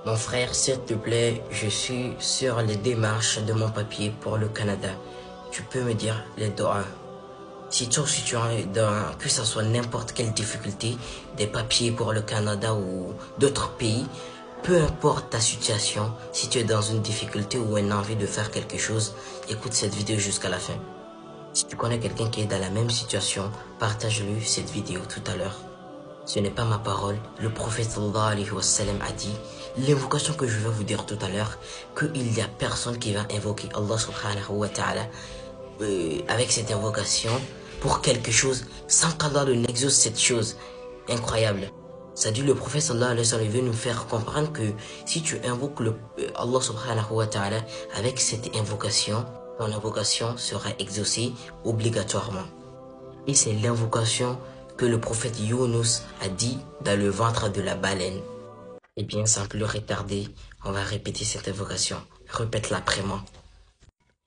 Mon frère, s'il te plaît, je suis sur les démarches de mon papier pour le Canada. Tu peux me dire les doigts. Si tu as que ce soit n'importe quelle difficulté, des papiers pour le Canada ou d'autres pays, peu importe ta situation, si tu es dans une difficulté ou une envie de faire quelque chose, écoute cette vidéo jusqu'à la fin. Si tu connais quelqu'un qui est dans la même situation, partage-lui cette vidéo tout à l'heure. Ce n'est pas ma parole. Le prophète sallallahu alayhi wa sallam a dit, l'invocation que je vais vous dire tout à l'heure, qu'il n'y a personne qui va invoquer Allah subhanahu wa ta'ala avec cette invocation pour quelque chose sans qu'Allah ne exauce cette chose incroyable. Ça dit le prophète sallallahu alayhi wa sallam veut nous faire comprendre que si tu invoques Allah subhanahu wa ta'ala avec cette invocation, ton invocation sera exaucée obligatoirement. Et c'est l'invocation que le prophète Younous a dit dans le ventre de la baleine. Eh bien, sans plus retarder, on va répéter cette invocation. Répète-la après moi.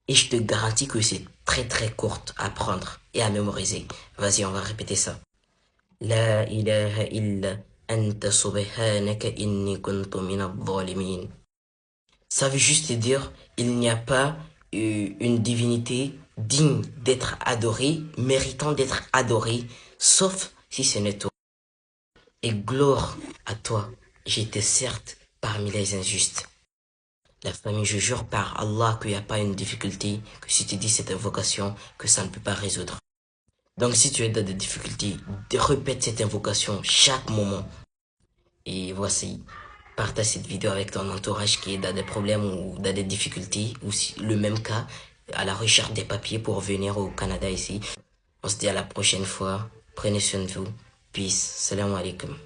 Et je te garantis que c'est très très courte à apprendre et à mémoriser. Vas-y, on va répéter ça. La ilaha illa anta subhanaka inni kuntu minadh dhalimin. Ça veut juste dire, il n'y a pas une divinité digne d'être adorée, méritant d'être adorée, sauf si ce n'est toi. Et gloire à toi, j'étais certes parmi les injustes. La famille, je jure par Allah qu'il n'y a pas une difficulté, que si tu dis cette invocation, que ça ne peut pas résoudre. Donc si tu es dans des difficultés, répète cette invocation chaque moment. Et voici, partage cette vidéo avec ton entourage qui est dans des problèmes ou dans des difficultés, ou si, le même cas, à la recherche des papiers pour venir au Canada ici. On se dit à la prochaine fois. Prenez soin de vous. Peace. Salam alaikum.